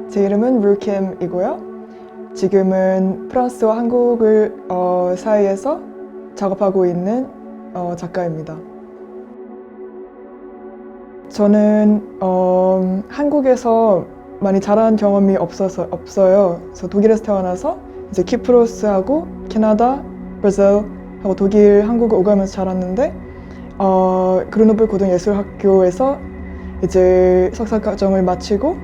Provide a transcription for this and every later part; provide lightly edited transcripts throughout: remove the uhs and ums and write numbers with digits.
제 이름은 룰킴이고요. 지금은 프랑스와 한국을 사이에서 작업하고 있는 작가입니다. 저는 한국에서 많이 자란 경험이 없어요. 그래서 독일에서 태어나서 이제 키프로스하고 캐나다, 브라질하고 독일, 한국을 오가면서 자랐는데 그르노블 고등예술학교에서 이제 석사 과정을 마치고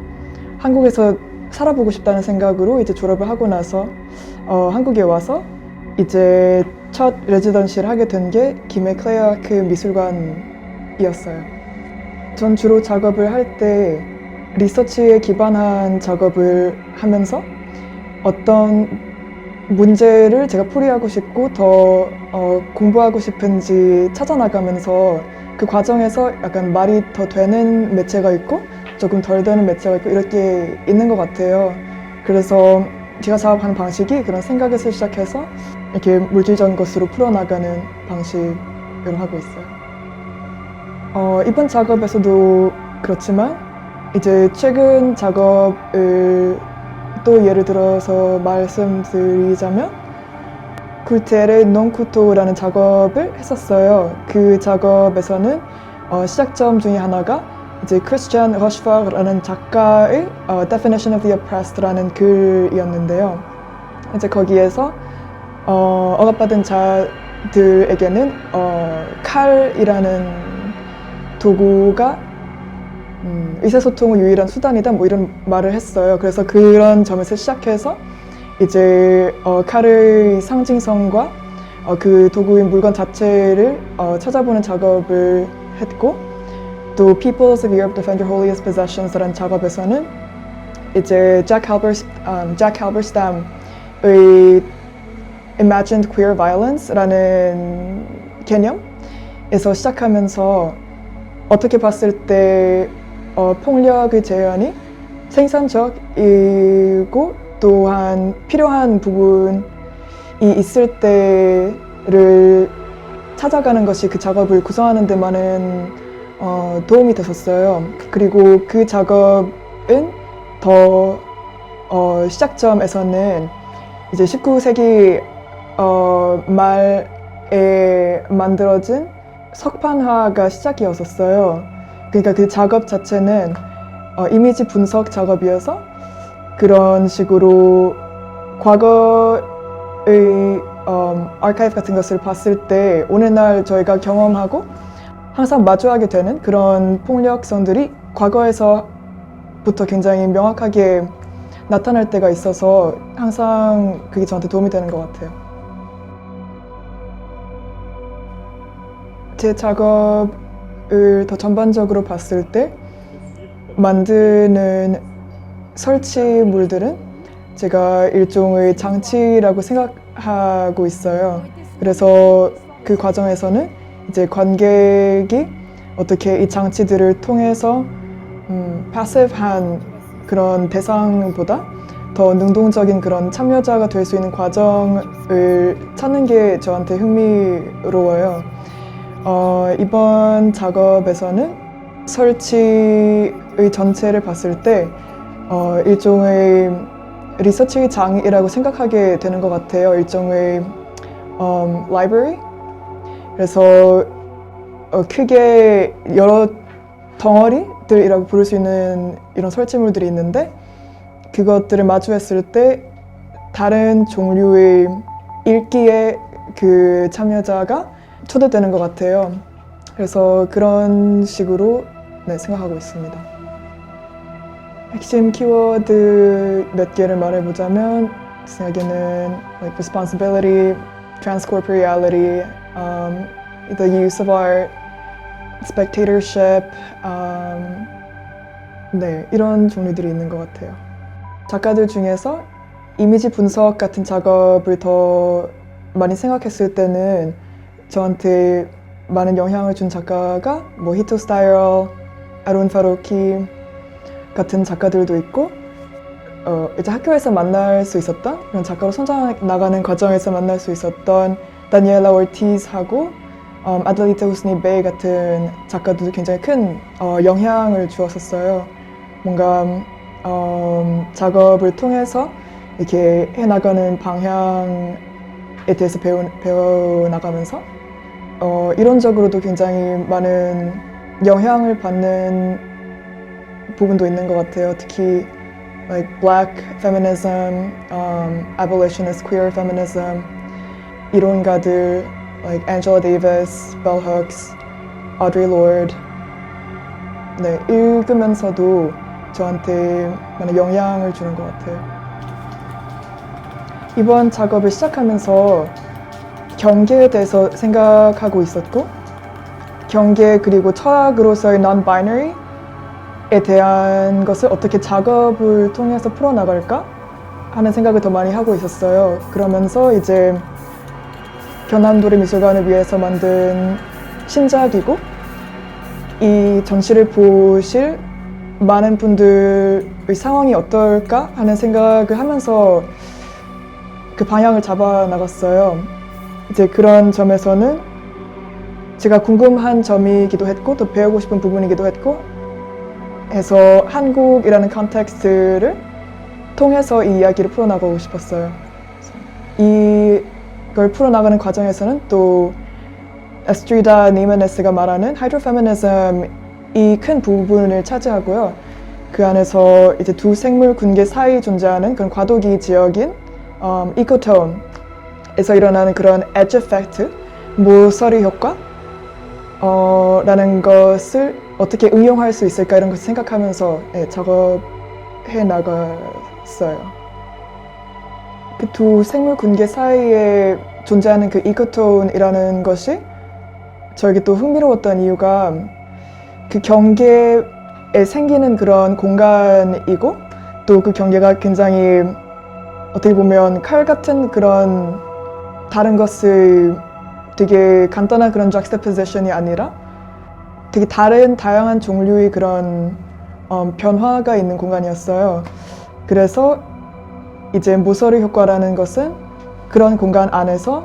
한국에서 살아보고 싶다는 생각으로 이제 졸업을 하고 나서 한국에 와서 이제 첫 레지던시를 하게 된 게 김해 클레어크 미술관이었어요. 전 주로 작업을 할 때 리서치에 기반한 작업을 하면서 어떤 문제를 제가 풀이하고 싶고 더 공부하고 싶은지 찾아나가면서 그 과정에서 약간 말이 더 되는 매체가 있고 조금 덜 되는 매체가 있고 이렇게 있는 것 같아요. 그래서 제가 작업하는 방식이 그런 생각에서 시작해서 이렇게 물질적인 것으로 풀어나가는 방식으로 하고 있어요. 이번 작업에서도 그렇지만 이제 최근 작업을 또 예를 들어서 말씀드리자면 쿨테레 농쿠토라는 작업을 했었어요. 그 작업에서는 시작점 중에 하나가 이제 크리스티안 러시퍼라는 작가의 Definition of the Oppressed라는 글이었는데요. 이제 거기에서 억압받은 자들에게는 칼이라는 도구가 의사소통의 유일한 수단이다 뭐 이런 말을 했어요. 그래서 그런 점에서 시작해서 이제 칼의 상징성과 그 도구인 물건 자체를 찾아보는 작업을 했고 또 Peoples of Europe Defend Your Holiest Possessions라는 작업에서는 이제 잭 할버스tam의 Imagined Queer Violence라는 개념에서 시작하면서 어떻게 봤을 때 폭력의 재현이 생산적이고 또한 필요한 부분이 있을 때를 찾아가는 것이 그 작업을 구성하는 데 많은 도움이 됐었어요. 그리고 그 작업은 더 시작점에서는 이제 19세기 말에 만들어진 석판화가 시작이었었어요. 그러니까 그 작업 자체는 이미지 분석 작업이어서 그런 식으로 과거의 아카이브 같은 것을 봤을 때 오늘날 저희가 경험하고 항상 마주하게 되는 그런 폭력성들이 과거에서부터 굉장히 명확하게 나타날 때가 있어서 항상 그게 저한테 도움이 되는 것 같아요. 제 작업을 더 전반적으로 봤을 때 만드는 설치물들은 제가 일종의 장치라고 생각하고 있어요. 그래서 그 과정에서는 이제 관객이 어떻게 이 장치들을 통해서 패시브한 그런 대상보다 더 능동적인 그런 참여자가 될 수 있는 과정을 찾는 게 저한테 흥미로워요. 이번 작업에서는 설치의 전체를 봤을 때 일종의 리서치 장이라고 생각하게 되는 것 같아요. 일종의 library. 그래서 크게 여러 덩어리들이라고 부를 수 있는 이런 설치물들이 있는데 그것들을 마주했을 때 다른 종류의 읽기에 그 참여자가 초대되는 것 같아요. 그래서 그런 식으로 생각하고 있습니다. 핵심 키워드 몇 개를 말해보자면 제 생각에는 like responsibility, transcorporeality, the use of art, spectatorship, 이런 종류들이 있는 것 같아요. 작가들 중에서 이미지 분석 같은 작업을 더 많이 생각했을 때는 저한테 많은 영향을 준 작가가 뭐 히토 스타일, 아론 파로키 같은 작가들도 있고 이제 학교에서 만날 수 있었던 그런 작가로 성장 나가는 과정에서 만날 수 있었던 다니엘라 오르티즈하고 아델리타 후스니 베이 같은 작가들도 굉장히 큰 영향을 주었었어요. 뭔가 작업을 통해서 이렇게 해나가는 방향에 대해서 배워나가면서 이론적으로도 굉장히 많은 영향을 받는 부분도 있는 것 같아요. 특히 like black feminism, abolitionist queer feminism 이론가들 like Angela Davis, Bell Hooks, Audre Lorde 네, 읽으면서도 저한테 많은 영향을 주는 것 같아요. 이번 작업을 시작하면서 경계에 대해서 생각하고 있었고 경계 그리고 철학으로서의 non-binary에 대한 것을 어떻게 작업을 통해서 풀어나갈까 하는 생각을 더 많이 하고 있었어요. 그러면서 이제 견남도래미술관을 위해서 만든 신작이고 이 전시를 보실 많은 분들의 상황이 어떨까 하는 생각을 하면서 그 방향을 잡아 나갔어요. 이제 그런 점에서는 제가 궁금한 점이기도 했고 또 배우고 싶은 부분이기도 했고 해서 한국이라는 컨텍스트를 통해서 이 이야기를 풀어나가고 싶었어요. 이걸 풀어나가는 과정에서는 또 에스트리다 니메네스가 말하는 하이드로페미니즘이 큰 부분을 차지하고요. 그 안에서 이제 두 생물 군계 사이 존재하는 그런 과도기 지역인 이코톤에서 일어나는 그런 에지 이펙트, 모서리 효과 라는 것을 어떻게 응용할 수 있을까 이런 것을 생각하면서 작업해 나갔어요. 그 두 생물 군계 사이에 존재하는 그 이코톤이라는 것이 저에게 또 흥미로웠던 이유가 그 경계에 생기는 그런 공간이고 또 그 경계가 굉장히 어떻게 보면 칼 같은 그런 다른 것을 되게 간단한 그런 juxtaposition이 아니라 되게 다양한 종류의 그런 변화가 있는 공간이었어요. 그래서 이제 모서리 효과라는 것은 그런 공간 안에서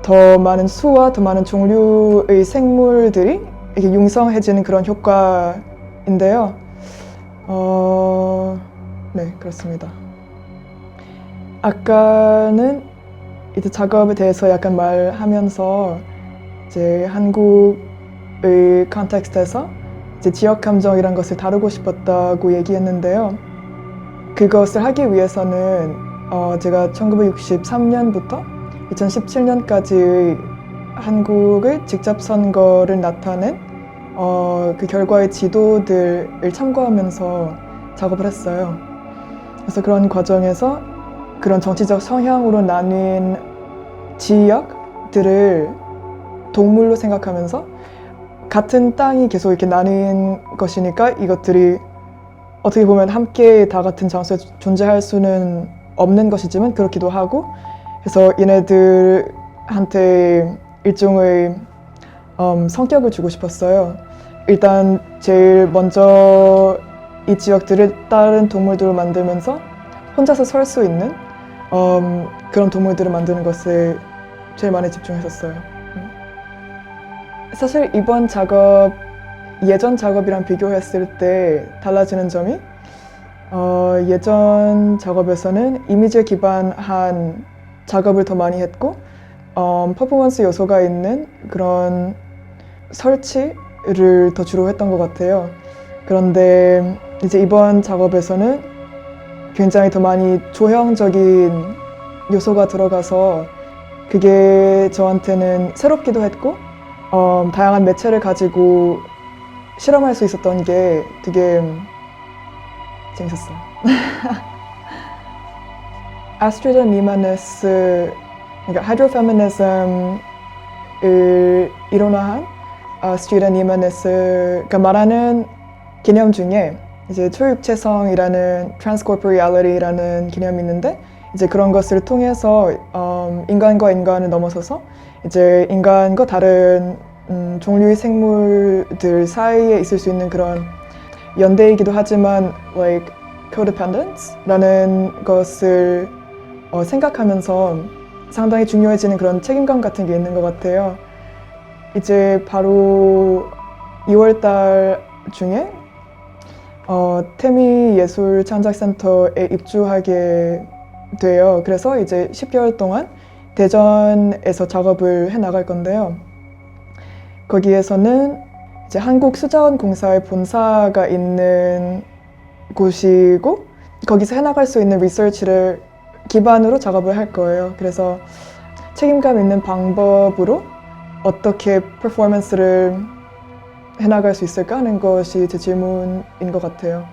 더 많은 수와 더 많은 종류의 생물들이 이렇게 융성해지는 그런 효과인데요. 네, 그렇습니다. 아까는 이제 작업에 대해서 약간 말하면서 이제 한국의 컨텍스트에서 이제 지역 감정이란 것을 다루고 싶었다고 얘기했는데요. 그것을 하기 위해서는 제가 1963년부터 2017년까지의 한국의 직접 선거를 나타낸 그 결과의 지도들을 참고하면서 작업을 했어요. 그래서 그런 과정에서 그런 정치적 성향으로 나뉜 지역들을 동물로 생각하면서 같은 땅이 계속 이렇게 나뉜 것이니까 이것들이 어떻게 보면 함께 다 같은 장소에 존재할 수는 없는 것이지만 그렇기도 하고 그래서 얘네들한테 일종의 성격을 주고 싶었어요. 일단 제일 먼저 이 지역들을 다른 동물들을 만들면서 혼자서 설 수 있는 그런 동물들을 만드는 것에 제일 많이 집중했었어요. 사실 이번 작업, 예전 작업이랑 비교했을 때 달라지는 점이 예전 작업에서는 이미지에 기반한 작업을 더 많이 했고 퍼포먼스 요소가 있는 그런 설치를 더 주로 했던 것 같아요. 그런데 이제 이번 작업에서는 굉장히 더 많이 조형적인 요소가 들어가서 그게 저한테는 새롭기도 했고 다양한 매체를 가지고 실험할 수 있었던 게 되게 재밌었어요. 아스트리다 니메네스, 그러니까 하이드로페미니즘을 이론화한 아스트리다 니메네스가 말하는 개념 중에 이제 초육체성이라는 transcorporeality라는 개념이 있는데 이제 그런 것을 통해서 인간과 인간을 넘어서서 이제 인간과 다른 종류의 생물들 사이에 있을 수 있는 그런 연대이기도 하지만 like codependence라는 것을 생각하면서 상당히 중요해지는 그런 책임감 같은 게 있는 것 같아요. 이제 바로 2월 달 중에 태미 예술창작센터에 입주하게 돼요. 그래서 이제 10개월 동안 대전에서 작업을 해 나갈 건데요. 거기에서는 이제 한국수자원공사의 본사가 있는 곳이고 거기서 해나갈 수 있는 리서치를 기반으로 작업을 할 거예요. 그래서 책임감 있는 방법으로 어떻게 퍼포먼스를 해나갈 수 있을까 하는 것이 제 질문인 것 같아요.